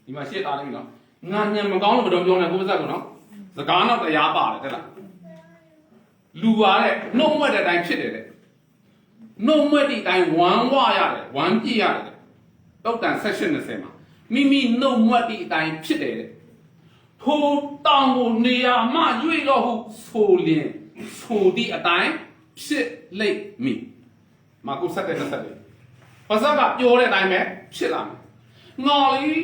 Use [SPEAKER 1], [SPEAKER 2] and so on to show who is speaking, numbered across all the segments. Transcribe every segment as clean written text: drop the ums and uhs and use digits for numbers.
[SPEAKER 1] ဒီမှာရှေ့သားနေပြီနော်ငါညံမကောင်းလို့ဘယ်တော့ပြောလဲကိုမဆက်ကောနော်စကားတော့တရားပါတယ်တဲ့လားလူပါတဲ့နှုတ်မွက်တဲ့အတိုင်းဖြစ်တယ်တဲ့နှုတ်မွက်တဲ့အတိုင်းဝမ်းဝရတယ်ဝမ်းပြည့်ရတယ်တောက်တန်16-20မှာမိမိနှုတ်မွက်တဲ့အတိုင်းဖြစ်တယ်တဲ့ထိုတောင်ကိုနေရာမှရွေ့တော့ဟုဆိုလင်ဆိုသည့်အတိုင်းဖြစ်လိမ့်မည်မာကု7:20ပါဇက်ကပြောတဲ့အတိုင်းပဲဖြစ်လာမယ်ငါလေး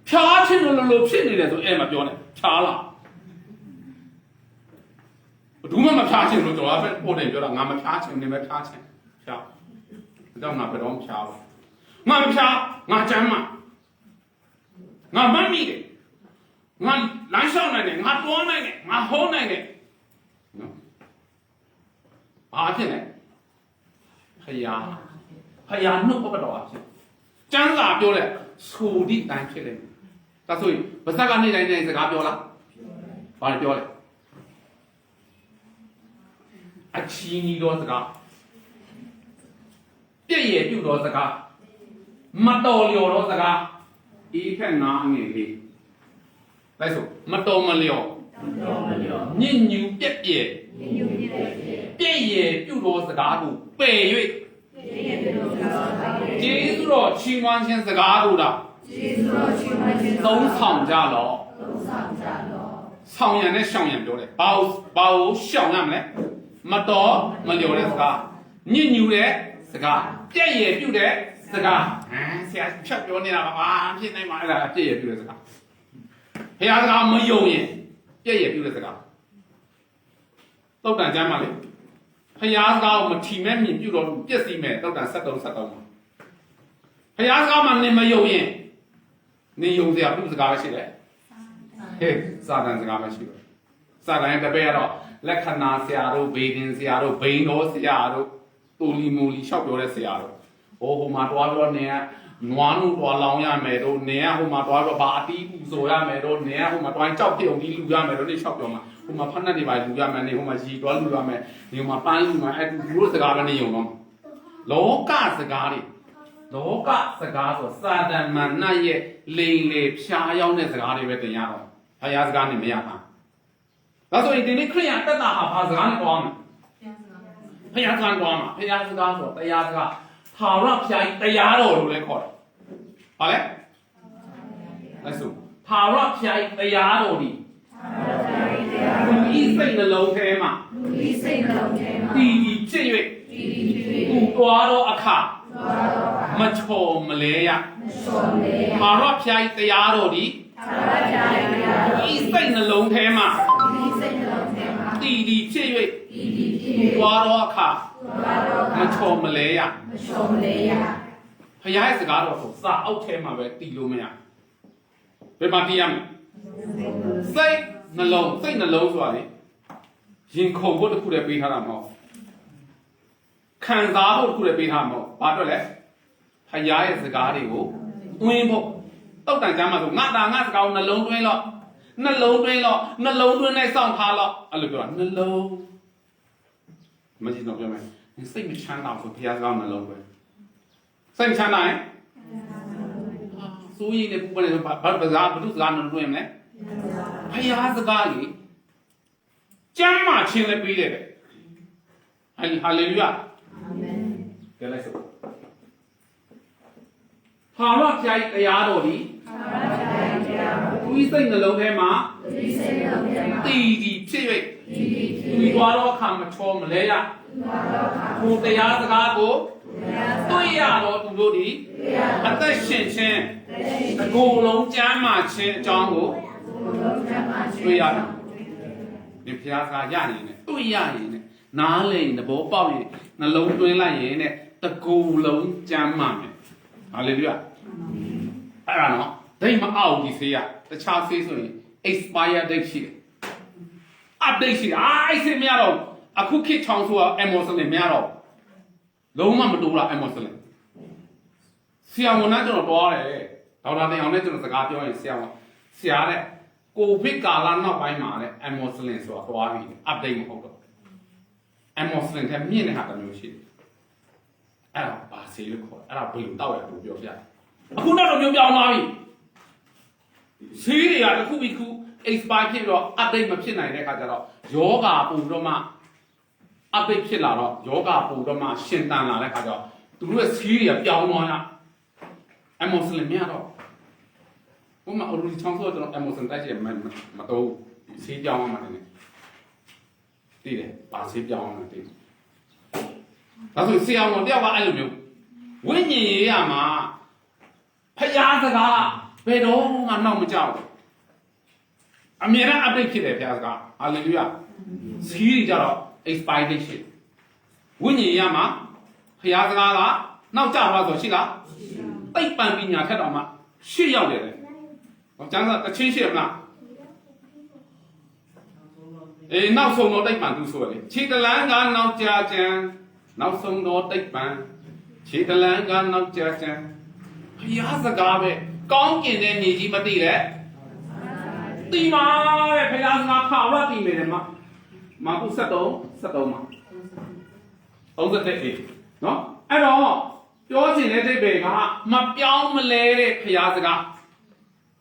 [SPEAKER 1] ဖြားချင်းလို့ဖြစ်နေတယ်ဆိုအဲ့မှာပြောနေဖြားလာဘူးမှမဖြားချင်းလို့ကျွန်တော်ကပို့တယ်ပြောတာငါမဖြားချင်းနေမဖြားချင်းဖြားဒါကြောင့်ငါဘယ်တော့ဖြားဘူးငါမဖြားငါချမ်းမငါမမိတယ်ငါလမ်းလျှောက်နိုင်တယ်ငါတွန်းနိုင်တယ်ငါဟုံးနိုင်တယ်နော်ဘာဖြစ်လဲဖယားနှုတ်ပတ်တော်အဖြစ်ကျမ်းစာပြောတယ်ဆိုသည့်တိုင်းဖြစ်လိမ့်မယ်ဒါဆိုရင်ဗဇက်ကနေတိုင်းတိုင်းစကားပြောလားဘာပြောလဲအချီးနီးသောစကားပြည့်ရည်ပြုသောစကားမတော်လျော်သောစကားဤဖက်နာအငယ်လေးလိုက်ဆိုမတော်မလျော်ညဉ့်ညူပြက်ပြဲပြည့်ရည်ပြုသောစကားကိုပယ်၍ကျေးဇူးတော်ချီးမွမ်းခြင်းစကားတို့တာသုံးဆောင်ကြလောဆောင်ရံနဲ့ရှောင်ရံပြောတယ်ဘာကိုရှောင်ရမလဲမတော်မလျော်တဲ့စကားညဉ့်ညူတဲ့စကားပြည့်ရည်ပြုတဲ့စကားဆရာဖြတ်ပြောနေတာပါဖြစ်နိုင်မှာအဲ့ဒါပြည့်ရည်ပြုတဲ့စကားဘုရားစကားမယုံရင်ပြည့်ရည်ပြုတဲ့စကားတုတ်တန်ကျမ်းပါလေဘုရားစကားကိုမထီမဲ့မြင်ပြုတော်ပြည့်စည်မဲ့တုတ်တန်73မှာဘုရားစကားမှနေမယုံရင်နေယုံစရာပြုစကားပဲရှိတယ်ဟဲ့စာတန်စကားပဲရှိတယ်စာတန်ရဲ့တပည့်ကတော့လက္ခဏာဆရာတို့ဘေဒင်ဆရာတို့ဘိန်းတော်ဆရာတို့တူလီမူလီလျှောက်ပြောတဲ့ဆရာတို့ဟိုမှာတွားတော့နေကနွားနုတွားလောင်းရမယ်တို့နေကဟိုမှာတွားတော့ဘာအတီးပူဆိုရမယ်တို့နေကဟိုမှာတွားကြောက်ပြုံပြီးလူရမယ်တို့နေလျှောက်ပြောမှာဟိုမှာဖက်နှက်တွေပါလူရမယ်နေဟိုမှာရီတွားလူရမယ်နေဟိုမှာပန်းလူမှာအဲ့ဒီလိုစကားပဲနေယုံတော့လောကစကားတွေလောကစကားဆိုစာတန်မာနရဲ့လိန်လေဖြားရောက်တဲ့စကားတွေပဲတင်ရတော့ဘုရားစကားနဲ့မရပါဒါဆိုရင်ဒီနေ့ခရိယန်တက်တာဟာဘာစကားနဲ့တွားမှာဘုရားစကားတွားမှာဘုရားစကားဆိုတရားစကားထာဝရဘုရားတရားတော်လို့လည်းခေါ်တယ်ဟာလဲအဲ့ဆိုထာဝရဘုရားတရားတော်ဒီလူဤစိတ်နှလုံးထဲမှာတည်ဖြစ်၍သူတွားတော့အခါမချော်မလဲရထာဝရဘုရားတရားတော်ဒီဤစိတ်နှလုံးထဲမှာတည်ဖြစ်၍တွားတော့အခါမချော်မလဲရဘုရားရဲ့စကားတော်ကိုစာအုပ်ထဲမှာပဲတည်လို့မရဘယ်မှာတည်ရမလဲစိတ်နှလုံးဆိုတာလေရင်ခုန်ဖို့တစ်ခုတည်းပေးထားတာမဟုတ်ခံစားဖို့တစ်ခုတည်းပေးထားမှာမဟုတ်ဘာတော့လဲဘုရားရဲ့စကားတွေကိုတွင်းဖို့တောက်တန်ကျမ်းမှာဆိုငါစကားကိုနှလုံးတွင်းလို့နှလုံးတွင်းနဲ့စောင့်ထားလို့အဲ့လိုပြောတာနှလုံးမကြည့်တော့ပြောမယ်စိတ်မချမ်းသာဆိုဘုရားစကားနှလုံးတွင်းစိတ်မချမ်းသာရင်စိုးရိမ်နေပူပန်နေဆိုဘာစကားနှလုံးတွင်းမလဲဘုရားစကားကြီးကျမ်းမာခြင်းလည်းပေးတယ်ဟာလေလုယာအာမင်ကြည့်လိုက်စို့ထာဝရဘုရားတရားတော်ဒီသူဤစိတ်နှလုံးထဲမှာတည်ဖြစ်၍သူတွားတော့အခါမချောမလဲရသူတရားစကားကိုတွေ့ရတော့သူတို့ဒီအသက်ရှင်ခြင်းအကုန်လုံးကျမ်းမာခြင်းအကြောင်းကိုတွေ့ရတယ်ဒီဘုရားစကားရရင်နဲ့တွေ့ရရင်နဲ့နားလည်သဘောပေါက်ရင်နှလုံးသွင်းလိုက်ရင်နဲ့တကူလုံးကျမ်းမာမယ်ဟာလေလုယာအဲ့ဒါနော်ဒိတ်မအောင်ဒီဆေးရတခြားဆေးဆိုရင် expire date ရှိတယ် update ရှိတယ်အဲ့ဆေးမရတော့အခုခေတ်ချောင်းဆိုတာ Amazon နဲ့မရတော့လုံးဝမတူတာ Amazon ဆရာဝန်ကကျွန်တော်တွားတယ်ဒေါက်တာတင်အောင်နဲ့ကျွန်တော်စကားပြောရင်ဆရာတဲ့ကိုဗစ်ကာလနောက်ပိုင်းမှာတဲ့ Amazon ဆိုတာတွားပြီး update မဟုတ်တော့ Amazon ထဲမြင့်တဲ့ဟာတစ်မျိုးရှိတယ်အဲ့ဒါဘာဆေးလို့ခေါ်လဲအဲ့ဒါဘယ်လိုတောက်ရလို့ပြောပြအခုတော့မျိုးပြောင်းသွားပြီ ဆေးတွေကတစ်ခုပြီးခု expire ဖြစ်တော့ update မဖြစ်နိုင်တဲ့အခါကျတော့ယောဂပုံတော့မှ update ဖြစ်လာတော့ယောဂပုံတော့မှရှင်တန်လာတဲ့အခါကျတော့သူတို့ရဲ့ဆေးတွေကပြောင်းသွားတာအမောစလင်မြတော့ဘုမအရူချောင်းဆိုတော့အမောစလင်တိုက်ချင်မတော့ဆေးပြောင်းမှတယ်တည်တယ်ပါဆေးပြောင်းမှတည်ဒါဆိုဆရာတော်တယောက်ကအဲ့လိုမျိုးဝိညာဉ်ရေးရမှာဖျားစကားဘယ်တော့မှနောက်မကြောက်အမြဲတမ်း update ဖြစ်တယ်ဖျားစကား hallelujah စီးကြတော့ expiration ဝိညာဉ်ရေးရမှာဖျားစကားကနောက်ကျသွားဆိုရှိလားတိတ်ပန်ပညာထက်တော့မှရှေ့ရောက်တယ်လေဟောကျမ်းစာတချင်းရှိရမလားအေးနောက်ဆုံးတော့တိတ်ပန်သူဆိုရလေခြေတလန်းကနောက်ကြကြံနောက်ဆုံးတော့တိတ်ပန်ခြေတလန်းကနောက်ကြကြံဖျားစကားပဲကောင်းကျင်တဲ့ညီကြီးမသိတဲ့တီမာတဲ့ဖျားစကားခါရတီမယ်တဲ့မကု73မှာ31အေးနော်အဲ့တော့ပြောချင်တဲ့ဒိဗေကမပြောင်းမလဲတဲ့ဖျားစကား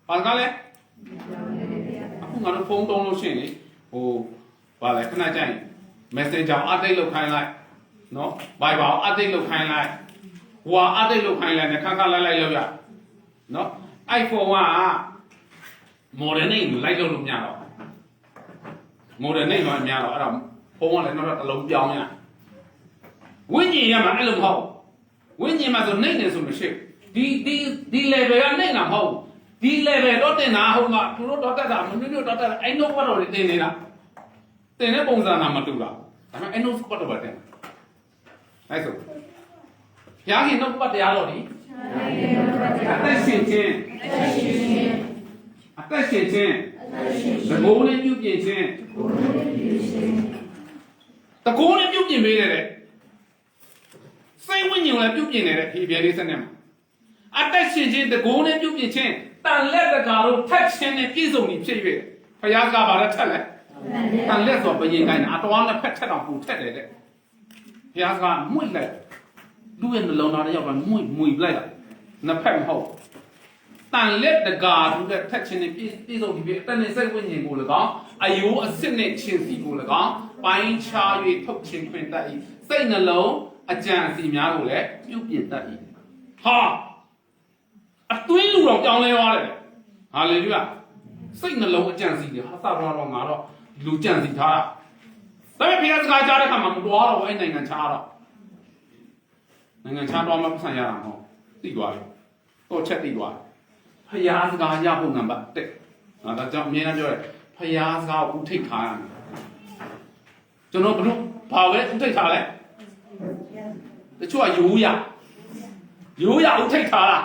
[SPEAKER 1] ဘာစကားလဲအခုငါတို့ဖုန်းတုံးလို့ရှိရင်လေဟိုဘာလဲခဏကြိုင် Messenger update လုပ်ခိုင်းလိုက်နော် Viber update လုပ်ခိုင်းလိုက်ဟို update လုပ်ခိုင်းလိုက်နဲ့ခါလိုက်လောက်ရနော် iPhone က modern နဲ့လိုက်လို့မရတော့ modern နဲ့တော့မရတော့အဲ့တော့ဖုန်းကလည်းတော့တစ်လုံးပြောင်းရဝိညာဉ်ရမှာအဲ့လိုမဟုတ်ဝိညာဉ်မှာဆိုနိုင်နေဆိုမရှိဒီ level ကနိုင်တာမဟုတ်ဒီ level တော့တင်တာဟုတ်မှာသူတို့တော့တက်တာမင်းတို့တော့တက်အဲ့နှုတ်ဘတ်တော်တွေတင်နေတာတင်တဲ့ပုံစံနာမတူတာဒါပေမဲ့အဲ့နှုတ်ဘတ်တော်ပဲတင်အဲ့ဆိုဘုရားရှင်နှုတ်ဘတ်တရားတော်ဒီအသက်ရှင်ခြင်းသဘောနဲ့ပြုပြင်ခြင်းတကောနဲ့ပြုပြင်ပေးတယ်စိတ်ဝိညာဉ်လည်းပြုပြင်နေတဲ့ဒီပြန်လေးစနစ်မှာအသက်ရှင်ခြင်းတကောနဲ့ပြုပြင်ခြင်းတန်လက်တကာတို့ထက်ခြင်းနဲ့ပြည့်စုံပြီးဖြစ်၍ဘုရားကဘာလဲထက်လဲတန်လက်ဆိုဘယင်ကိုင်းအတော်နဲ့ဖက်ထက်တော့ပူထက်တယ်တဲ့ဘုရားကမွေ့လိုက်လူရဲ့နှလုံးသားထဲရောက်တော့မွေ့လိုက်တာနှစ်ဖက်မဟုတ်တန်လက်တကာတို့တဲ့ထက်ခြင်းနဲ့ပြည့်စုံပြီးတန်တဲ့စိတ်ဝိညာဉ်ကို၎င်းအယိုးအစစ်နဲ့ခြင်းစီကို၎င်းပိုင်းခြား၍ထုတ်ခြင်းခွင့်တတ်၏စိတ်နှလုံးအကြံစီများကိုလည်းပြုပြင်တတ်၏ဟာအတွင်းလူတော်ပြောင်းလဲသွားတယ်ဟာလေလုယာစိတ်နှလုံးအကြံစီတွေဟာစတော့ငါတော့လူကြံစီထားတာဒါပေမဲ့ဘုရားစကားကြားတဲ့ခါမှာမတော်တော့အဲ့နိုင်ငံခြားတော့နိုင်ငံခြားတော့မှပတ်စံရတာမဟုတ်သိသွားပြီတော့ချက်သိသွားဘုရားစကားရဖို့နံပါတ်1ငါတော့ကြောင့်အမြဲတမ်းပြောတယ်ဘုရားစကားကိုဥထိတ်ထားရမယ်ကျွန်တော်ဘလို့ဘာပဲဥထိတ်ထားလဲတချို့ကရိုးရဥထိတ်ထားတာ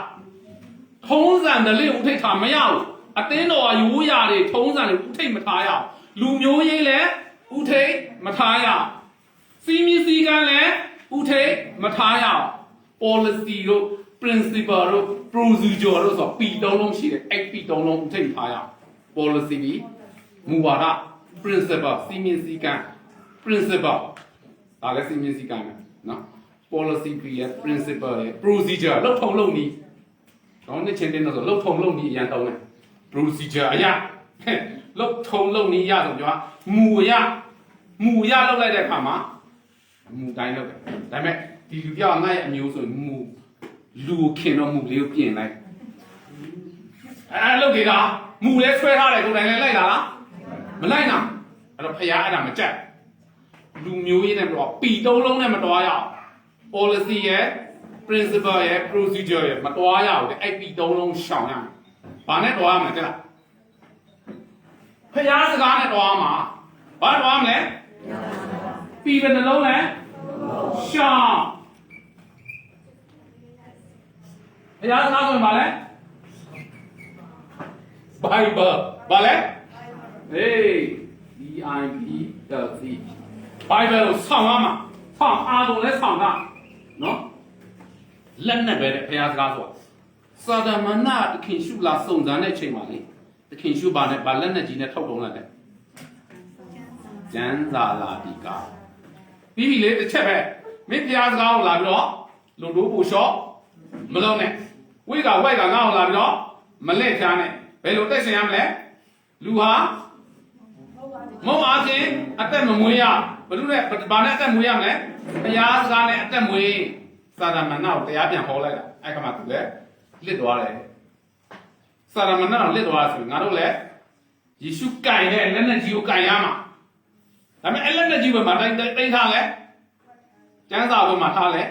[SPEAKER 1] ထုံးစံတလေးဥထိတ်ထားမရဘူးအတင်းတော်ကရိုးရတွေထုံးစံတွေဥထိတ်မထားရအောင်လူမျိုးရေးလည်းဥထိတ်မထားရအောင်စီမီစီကလည်းဥထိတ်မထားရအောင် policy တို့ principle တို့ procedure တို့ဆိုပီတုံးလုံးရှိတယ်အဲ့ပီတုံးလုံးဥထိတ်ထားရအောင် policy မူဝါဒ principle စီမီစီက principle ဒါလည်းစီမီစီကနော် policy ရဲ့ principle ရဲ့ procedure လောက်ထုံလုံးနီးတော့နေ့ချင်းတင်းတော့ဆိုလောက်ထုံလုံးနီးအရင်တောင်းတယ် procedure အရာလောက်ထုံလုံးနီးရဆိုပြောမူရလောက်လိုက်တဲ့အခါမှာမူတိုင်းလောက်တယ်ဒါပေမဲ့ဒီလူပြောင်းငါ့ရဲ့အမျိုးဆိုမူလူခင်တော့မူလေးကိုပြင်လိုက်အဲ့လောက်တွေကမူလဲဆွဲထားတယ်ကိုယ်တိုင်လည်းလိုက်လာလားမလိုက်နိုင်အဲ့တော့ဖျားအဲ့ဒါမကြက်လူမျိုးရေးနဲ့မတော်ပီတုံးလုံးနဲ့မတော်ရအောင် policy ရဲ့ principle ရဲ့ procedure ရဲ့မတော်ရအောင်တဲ့အဲ့ပီတုံးလုံးရှောင်ရမယ်ဘာနဲ့တော်ရမလဲတဲ့လားဖျားစကားနဲ့တော်ရမှာဘာတော်ရမလဲပီတဲ့နှလုံးနဲ့ရှောင်ဖျားစကားဆိုရင်ဘာလဲ Bible ဘာလဲDIBLE Bible ကိုဆောင်းရမှာဆောင်းအားလုံးလဲဆောင်းတာနော်လက်နဲ့ပဲတဲ့ဘုရားစကားဆိုတာစာဒမနာတခင်ရှုလာစုံစမ်းတဲ့ချိန်မှာလေတခင်ရှုပါနဲ့ဗာလက်နဲ့ကြီးနဲ့ထုတ်တုံးလိုက်တယ်ကျမ်းစာလာဒီကပြီးပြီလေတစ်ချက်ပဲမင်းဘုရားစကားကိုလာပြီးတော့လုံတိုးပူလျှော့မလုံးနဲ့ဝိကငါ့ကိုလာပြီးတော့မလက်ချားနဲ့ ဘယ်လိုတက်ရှင်ရမလဲလူဟာမုံအားဖြင့်အသက်မမွေးရဘယ်လိုလဲဘာနဲ့အသက်မွေးရမလဲတရားစကားနဲ့အသက်မွေးစာရမဏေကိုတရားပြန်ဟောလိုက်တာအဲ့ကမှသူလည်းလစ်သွားတယ်စာရမဏေကိုလစ်သွားဆိုရင်ငါတို့လည်းယေရှုကင်တဲ့လက်နဲ့ကြီးကိုကင်ရမှာဒါပေမဲ့အဲ့လက်နဲ့ကြီးဘယ်မှာတိတ်ထားလဲကျမ်းစာဘယ်မှာထားလဲ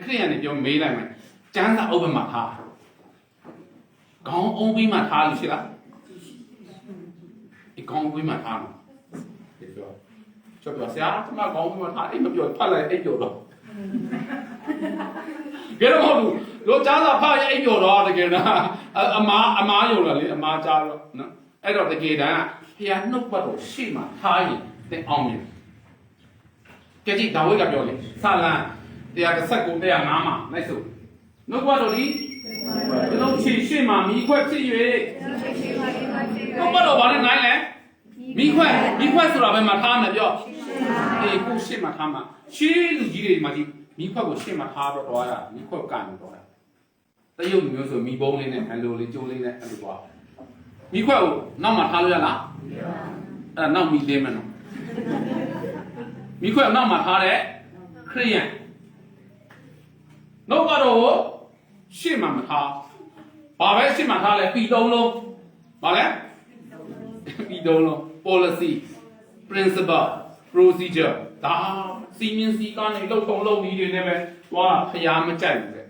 [SPEAKER 1] ခရစ်ယာန်တွေပြောမေးလိုက်မယ်ကျမ်းစာအုပ်ဘယ်မှာထားခေါင်းအုံးပြီးမှထားလို့ရှိလားဒီခေါင်းပြီးမှထားမှာဒီပြောဆရာကမှခေါင်းပြီးမှထားအိမ်မပြောဖတ်လိုက်အိမ်ပြောတော့ကဲတော့မဟုတ်ဘူးလို့ကျမ်းစာဖတ်ရင်အိမ်ပြောတော့တကယ်တော့အမားယုံလာလေအမားကြားတော့နော်အဲ့တော့တကယ်တမ်းဖျားနှုတ်ပတ်တော့ရှေ့မှာထားရင်တဲ့အောင်မြင်ကြည့်ဒါဝိဒ်ကပြောလေဆာလံ119 105မှာလိုက်စို့နှုတ်ပတ်တော်ဒီဒီလိုရှေ့မှာမိခွက်ဖြစ်၍နှုတ်ပတ်တော်ဘာနဲ့နိုင်လဲမိခွက်ဆိုတာပဲမှာထားမယ်ပြောအေးကိုရှေ့မှာထားမှာရှေးလူကြီးတွေမှာဒီမိခွက်ကိုရှေ့မှာထားတော့တော့ရမိခွက်ကန်တော့ရတရုတ်မျိုးဆိုမိဘုံလေးနဲ့အလိုလေးကျိုးလေးနဲ့အဲ့လိုတော့မိခွက်ကိုနောက်မှာထားလို့ရလားအဲ့နောက်မိလေးမယ်နော်မိခွက်နောက်မှာထားတဲ့ခရိယန်နှုတ်ကတော့ရှေ့မှာမထားဘာပဲရှေ့မှာထားလဲပြီသုံးလုံးဘာလဲပြီသုံးလုံး policy principle procedure ဒါစီမင်းစီကနေလှုပ်ထုံလှုပ်ပြီးတွေနဲ့ပဲသွားဖျားမကြိုက်ဘူးတဲ့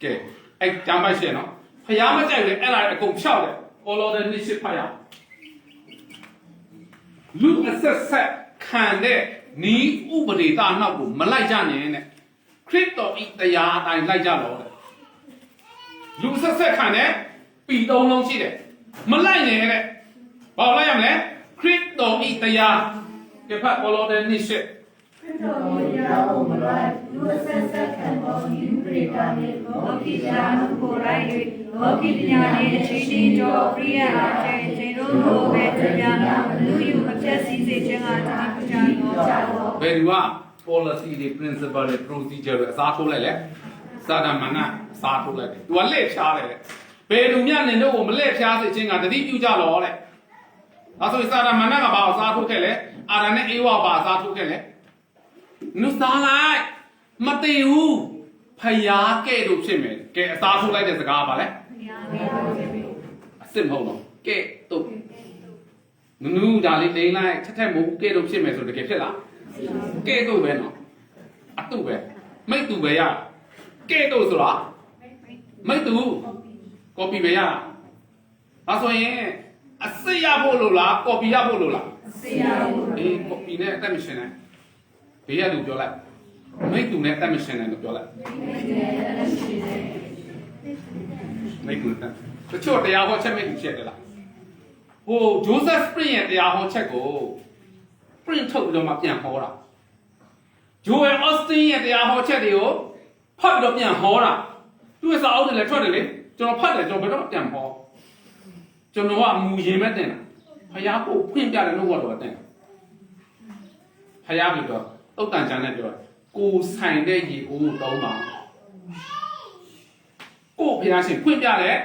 [SPEAKER 1] ကဲအဲ့ကျမ်းပိုက်ရှင်နော်ဖျားမကြိုက်လေအဲ့ဒါအကုန်ဖြောက်တယ်အော်လော်တဲ့နှစ်ရှစ်ဖတ်ရလူအဆက်ဆက်ခံတဲ့နီးဥပဒေသားနောက်ကိုမလိုက်ကြနဲ့တဲ့ခရစ်တော်ဤတရားအတိုင်းလိုက်ကြတော့တဲ့လူဆက်ဆက်ခံတဲ့ပြီသုံးလုံးရှိတယ်မလိုက်နဲ့တဲ့ဘာလိုက်ရမလဲခရစ်တော်ဤတရားကဖတ်အော်လော်တဲ့နှစ်ရှစ်
[SPEAKER 2] ခရစ်တော်၏တရားကိုမလိုက်လူအဆက်ဆက်ခံသောဤဥပဒေသားနှင့်လောကီတရားကိုလိုက်၍လောကီတရားနှင့်အချင်းချင်းကြောပရိယလာခြင်းခြေတို့ကိုပဲတရားနာလူယူအပြည့်စည်စေခြင်းကတည်ပကြသော
[SPEAKER 1] ဘယ်သူက policy တွေ principle တွေ procedure တွေအစားထိုးလိုက်လဲစာဒမဏအစားထိုးလိုက်တယ်သူကလက်ဖြားတယ်ဘယ်သူမျှနေတော့ကိုမလက်ဖြားစေခြင်းကတတိပြုကြတော့တဲ့ဒါဆိုရင်စာဒမဏကဘာအစားထိုးခဲ့လဲအာရနဲ့အေဝါဘာအစားထိုးခဲ့လဲနုစားလိုက်မတည်ဘူးဖျားကဲ့တို့ဖြစ်မယ်ကဲအစားထိုးလိုက်တဲ့စကားကဘာလဲအစ်စ်မဟုတ်တော့ကဲ့တို့နူးဒါလေးလိမ့်လိုက်ထက်မဟုတ်ကဲ့တို့ဖြစ်မယ်ဆိုတကယ်ဖြစ်လားကဲ့တို့ပဲနော်အတုပဲမိတ်တူပဲရကဲ့တို့ဆိုတာမိတ်တူ copy ပဲရဒါဆိုရင်အစစ်ရဖို့လို့လား copy ရဖို့လို့လား
[SPEAKER 2] အစစ်ရဖို့
[SPEAKER 1] အေး copy နဲ့အသက်မရှင်နဲ့ဘေးရသူပြောလိုက်မိတ်တူနဲ့အသက်မရှင်နဲ့လို့ပြောလိုက်မိတ်တူနဲ့တချို့တရားဟောချက်မိတ်တူဖြစ်တယ်လားဟိုဂျိုးဆက်စပရင့်ရဲ့တရားဟောချက်ကို print ထုတ်ပြီးတော့မှပြန်ဟောတာဂျိုးရဲ့အော့စတင်ရဲ့တရားဟောချက်တွေကိုဖတ်ပြီးတော့ပြန်ဟောတာသူ့ရဲ့စာအုပ်တွေလည်းထွက်တယ်လေကျွန်တော်ဖတ်တယ်ကျွန်တော်ဘယ်တော့ပြန်ဟောကျွန်တော်ကအမူရင်းမဲ့တင်တာဖယားကိုဖွင့်ပြတယ်လို့တော့တင်ဖယားပြီးတော့တုတ်တန်ချမ်းနဲ့ပြောကိုဆိုင်တဲ့ရေအိုးတောင်းပါကိုဖယားရှင်ဖွင့်ပြတယ်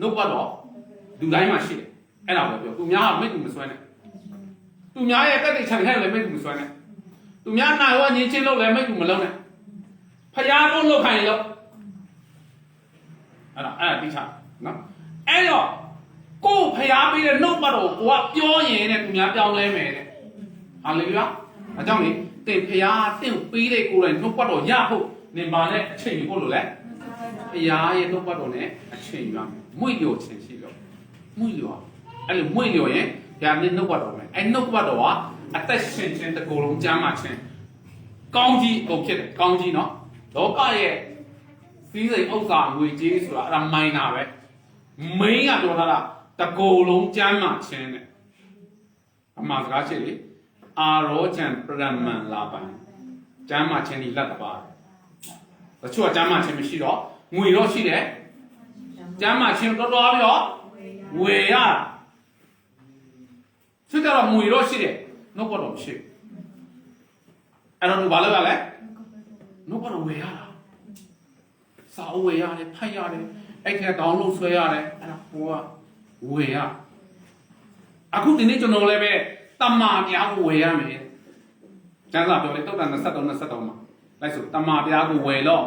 [SPEAKER 1] လို့တော့လူတိုင်းမှာရှိတယ်အဲ့ဒါပဲပြောသူများကမိတ်ကူမစွဲနဲ့သူများရဲ့တက်တိတ်ချန်ထဲလည်းမိတ်ကူမစွဲနဲ့သူများနိုင်ဝညင်းချင်းလို့လည်းမိတ်ကူမလုံးနဲ့ဖယားလုံးလောက်ခိုင်းလို့အဲ့ဒါတိချနော်အဲ့တော့ကိုဖျားပေးတဲ့နှုတ်ပတ်တော်ကိုကပြောရင်တဲ့သူများပြောင်းလဲမယ်တဲ့ဟာလေလုယာအကြောင်းလေတင်ဖျားတင့်ပေးတဲ့ကိုယ်တိုင်နှုတ်ပတ်တော်ရဖို့နင်ပါနဲ့အချိန်ယူဖို့လို့လဲဖျားရဲ့နှုတ်ပတ်တော်နဲ့အချိန်ယူရမယ်မွေ့လျော်ခြင်းရှိလို့မွေ့လျော်အဲ့လိုမွေ့လျော်ရင်ဖျားနဲ့နှုတ်ပတ်တော်မယ်အဲ့နှုတ်ပတ်တော်ကအသက်ရှင်ခြင်းတကူလုံးကျမ်းမာခြင်းကောင်းကြီးကိုဖြစ်တယ်ကောင်းကြီးနော်လောကရဲ့စီးစိမ်ဥစ္စာငွေကြေးဆိုတာအဲ့ဒါမိုင်းတာပဲမိန်းကပြောထားတာတကူလုံးကျမ်းမာခြင်းနဲ့အမှားစကားရှိလေအာရောချံပရမန်လာပန်ကျမ်းမာခြင်းဒီလက်တပါတချို့ကကျမ်းမာခြင်းမရှိတော့ငွေတော့ရှိတယ်ကျမ်းမာခြင်းတော်တော်ပြီးတော့ဝယ်ရသူကတော့ငွေတော့ရှိတယ်နှုတ်ကတော့မရှိအဲ့တော့ဘာလုပ်ရလဲနှုတ်ကတော့ဝယ်ရတာစာအုပ်ဝယ်ရတယ်ဖတ်ရတယ်အဲ့ထဲဒေါင်းလုဒ်ဆွဲရတယ်အဲ့ဒါဟိုက ဝေရအခုဒီနေ့ကျွန်တော်လည်းပဲတမာပြားကိုဝေရမယ်ကျမ်းစာပြောလေတုတ်တန်23မှာလိုက်ဆိုတမာပြားကိုဝေတော့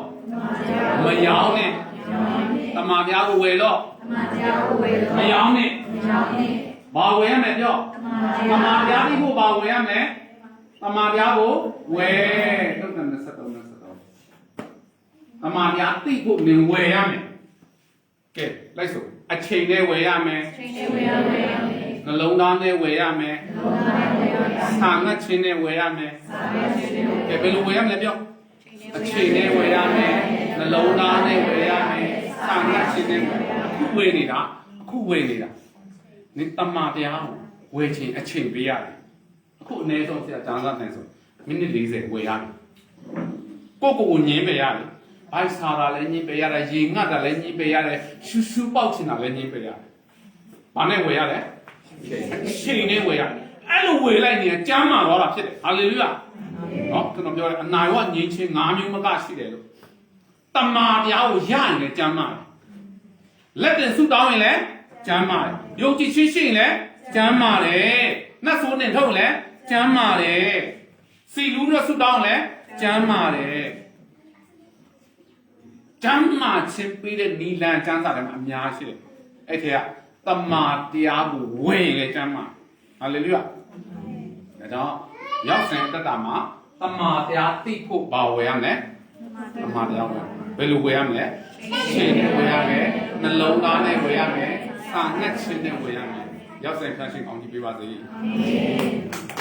[SPEAKER 1] မယောင်းနဲ့တမာပြားကိုဝေတော့မယောင်းနဲ့ဘာဝေရမယ်ပြောတမာပြားပြီးဖို့ဘာဝေရမယ်တမာပြားကိုဝေတုတ်တန်23တမာပြားတိဖို့နေဝေရမယ်ကဲလိုက်ဆိုအချိန်နဲ့ဝေရမယ်နှလုံးသားနဲ့ဝေရမယ်စာငတ်ချင်းနဲ့ဝေရမယ်ကဲဘယ်လိုဝေရမလဲပြောအချိန်နဲ့ဝေရမယ်နှလုံးသားနဲ့ဝေရမယ်စာငတ်ချင်းနဲ့အခုဝေနေတာနေတမတရားကိုဝေချင်အချိန်ပေးရတယ်အခုအနည်းဆုံးဆရာကျမ်းစာနဲ့ဆိုမိနစ်40ဝေရတယ်ကိုညင်းပေးရတယ်ဘိုက်စာတာလည်းညင်းပေးရတယ်ရေငတ်တာလည်းညင်းပေးရတယ်ရှူရှူပေါက်ချင်တာလည်းညင်းပေးရတယ်ဘာနဲ့ဝေရလဲအချိန်နဲ့ဝေရတယ်အဲ့လိုဝေလိုက်နေကျမ်းမာတော့တာဖြစ်တယ်ဟာလေလုယာနော်ကျွန်တော်ပြောတယ်အနာရောငြိမ်းချင်း၅မျိုးမကရှိတယ်လို့တမာတရားကိုရရင်လည်းကျမ်းမာတယ်လက်တင်ဆုတောင်းရင်လည်းကျမ်းမာတယ်ယုံကြည်ရှိရင်လည်းကျမ်းမာတယ်နှက်ဆိုးနဲ့ထုတ်လည်းကျမ်းမာတယ်စီလူးတော့ဆုတောင်းလည်းကျမ်းမာတယ်ကျမ်းမာခြင်းပြီးတဲ့နီလန်ကျမ်းစာတွေမှာအများရှိတယ်အဲ့ထဲကတမာတရားကိုဝင်လေကျမ်းမာဟာလေလုယာဒါကြောင့်ရောက်စဉ်တက်တာမှာတမာတရားသိဖို့ဘာဝယ်ရမလဲတမာတရားဝယ်ဘယ်လိုဝယ်ရမလဲရှင်နဲ့ဝယ်ရမယ်နှလုံးသားနဲ့ဝယ်ရမယ်စာငတ်ခြင်းနဲ့ဝယ်ရမယ်ရောက်စဉ်ဖျားရှင်ကောင်းကြီးပေးပါစေအာမင်